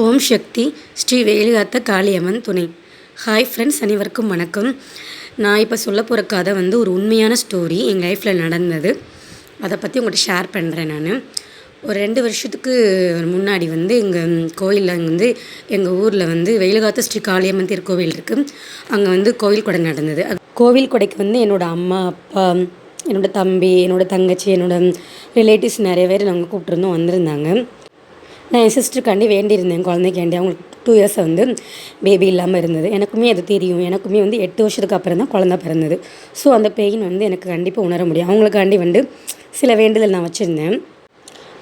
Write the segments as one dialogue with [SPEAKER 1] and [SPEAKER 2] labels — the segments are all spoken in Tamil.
[SPEAKER 1] ஓம் சக்தி ஸ்ரீ வேலுகாத்த காளியம்மன் துணை. ஹாய் ஃப்ரெண்ட்ஸ், அனைவருக்கும் வணக்கம். நான் இப்போ சொல்ல போகிற கதை ஒரு உண்மையான ஸ்டோரி, எங்கள் லைஃப்பில் நடந்தது. அதை பற்றி உங்கள்கிட்ட ஷேர் பண்ணுறேன். நான் ஒரு 2 வருஷத்துக்கு முன்னாடி எங்கள் கோயிலில் எங்கள் ஊரில் வேலுகாத்த ஸ்ரீ காளியம்மன் திருக்கோவில் இருக்குது. அங்கே கோவில் கொடை நடந்தது. அது கோவில் கொடைக்கு என்னோடய அம்மா, அப்பா, என்னோடய தம்பி, என்னோடய தங்கச்சி, என்னோடய ரிலேட்டிவ்ஸ் நிறைய பேர் நாங்கள் கூப்பிட்ருந்தோம், வந்திருந்தாங்க. நான் என் சிஸ்டருக்காண்டி வேண்டியிருந்தேன், குழந்தைக்காண்டி. அவங்களுக்கு 2 இயர்ஸ் பேபி இல்லாமல் இருந்தது. எனக்குமே அது தெரியும். எனக்குமே 8 வருஷத்துக்கு அப்புறம் தான் குழந்தை பிறந்தது. ஸோ அந்த பெயின் எனக்கு கண்டிப்பாக உணர முடியும். அவங்களுக்காண்டி சில வேண்டுதல் நான் வச்சுருந்தேன்.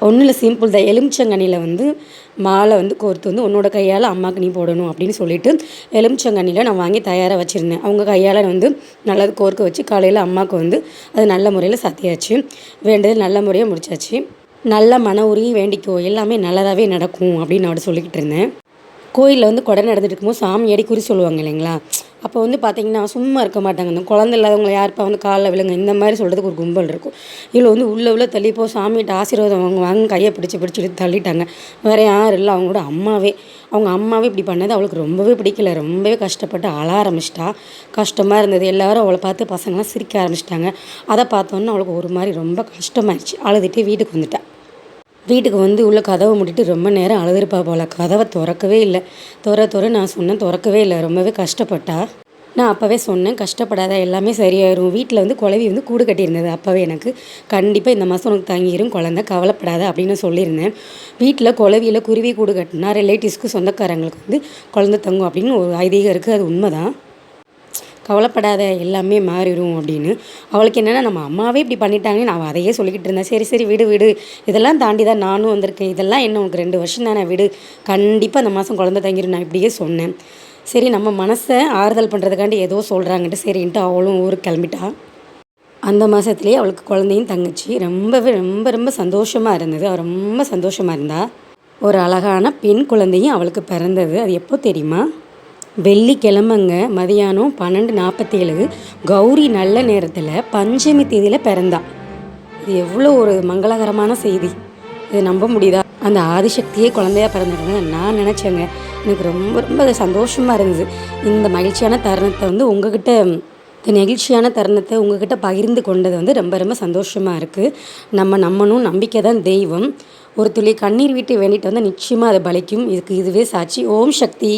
[SPEAKER 1] ஒன்றும் இல்லை, சிம்பிள் தான். எலுமிச்சங்கனியில் மாலை கோர்த்து உன்னோட கையால் அம்மாவுக்கு நீ போடணும் அப்படின்னு சொல்லிட்டு எலுமிச்சங்கனியில் நான் வாங்கி தயாராக வச்சுருந்தேன். அவங்க கையால் நல்லது கோர்க்க வச்சு காலையில் அம்மாவுக்கு அது நல்ல முறையில் சாத்தியாச்சு. வேண்டுதல் நல்ல முறையாக முடிச்சாச்சு. நல்ல மன உருகி வேண்டிக்கோ, எல்லாமே நல்லதாகவே நடக்கும் அப்படின்னு நான் சொல்லிக்கிட்டு இருந்தேன். கோயிலில் கொடை நடந்துட்டு இருக்கும்போது சாமி அடி குறி சொல்லுவாங்க இல்லைங்களா? அப்போ பார்த்திங்கன்னா சும்மா இருக்க மாட்டாங்க. அந்த குழந்தை இல்லாதவங்களை யாருப்பா காலில் விழுங்க இந்த மாதிரி சொல்கிறதுக்கு ஒரு கும்பல் இருக்கும். இதில் உள்ள தள்ளிப்போ சாமிகிட்ட ஆசீர்வாதம் வாங்க கையை பிடிச்சிட்டு தள்ளிட்டாங்க. வேறு யாரும் இல்லை, அவங்களோட அம்மாவே. அவங்க அம்மாவே இப்படி பண்ணது அவளுக்கு ரொம்பவே பிடிக்கல. ரொம்பவே கஷ்டப்பட்டு அழ ஆரம்பிச்சிட்டா. கஷ்டமாக இருந்தது. எல்லோரும் அவளை பார்த்து பசங்களாம் சிரிக்க ஆரம்பிச்சிட்டாங்க. அதை பார்த்தோன்னே அவளுக்கு ஒரு மாதிரி ரொம்ப கஷ்டமாயிடுச்சு. அழுதுகிட்டே வீட்டுக்கு வந்துட்டாள். வீட்டுக்கு உள்ள கதவை மூடிட்டு ரொம்ப நேரம் அழுதுருப்பா போல். கதவை திறக்கவே இல்லை. நான் சொன்னேன், திறக்கவே இல்லை. ரொம்பவே கஷ்டப்பட்டா. நான் அப்போவே சொன்னேன், கஷ்டப்படாத, எல்லாமே சரியாயிரும். வீட்டில் குழவி கூடு கட்டியிருந்தது. அப்போவே எனக்கு கண்டிப்பாக இந்த மாதம் உனக்கு தங்கிடும் குழந்தை, கவலைப்படாத அப்படின்னு சொல்லியிருந்தேன். வீட்டில் குழவியில் குருவி கூடு கட்டினா ரிலேட்டிவ்ஸ்க்கு சொந்தக்காரங்களுக்கு குழந்தை தங்கும் அப்படின்னு ஒரு ஐதீகம் இருக்குது. அது உண்மை தான். கவலைப்படாத, எல்லாமே மாறிடும் அப்படின்னு. அவளுக்கு என்னென்னா, நம்ம அம்மாவே இப்படி பண்ணிட்டாங்கன்னு நான் அதையே சொல்லிக்கிட்டு இருந்தேன். சரி விடு, இதெல்லாம் தாண்டி தான் நானும் வந்திருக்கேன். இதெல்லாம் என்ன உனக்கு 2 வருஷம் தானே, விடு, கண்டிப்பாக அந்த மாதம் குழந்தை தங்கிடும் நான் இப்படியே சொன்னேன். சரி, நம்ம மனசை ஆறுதல் பண்ணுறதுக்காண்டி ஏதோ சொல்கிறாங்கன்ட்டு சரின்ட்டு அவளும் ஊருக்கு கிளம்பிட்டா. அந்த மாதத்துலேயே அவளுக்கு குழந்தையும் தங்கச்சி. ரொம்ப சந்தோஷமாக இருந்தது. அவள் ரொம்ப சந்தோஷமாக இருந்தா. ஒரு அழகான பெண் குழந்தையும் அவளுக்கு பிறந்தது. அது எப்போ தெரியுமா? வெள்ளிக்கிழமைங்க மதியானம் 12:47 கௌரி நல்ல நேரத்தில் பஞ்சமி தேதியில் பிறந்தா. இது எவ்வளோ ஒரு மங்களகரமான செய்தி! இது நம்ப முடியுதா? அந்த ஆதிசக்தியே குழந்தையாக பிறந்துட்டாங்க நான் நினச்சேங்க. எனக்கு ரொம்ப சந்தோஷமாக இருந்தது. இந்த மகிழ்ச்சியான தருணத்தை உங்ககிட்ட நெகிழ்ச்சியான தருணத்தை உங்ககிட்ட பகிர்ந்து கொண்டது ரொம்ப சந்தோஷமாக இருக்குது. நம்பணும், நம்பிக்கை தான் தெய்வம். ஒரு துளி கண்ணீர் விட்டு வேண்டிட்டு நிச்சயமாக அதை பலிக்கும். இதுவே சாட்சி. ஓம் சக்தி.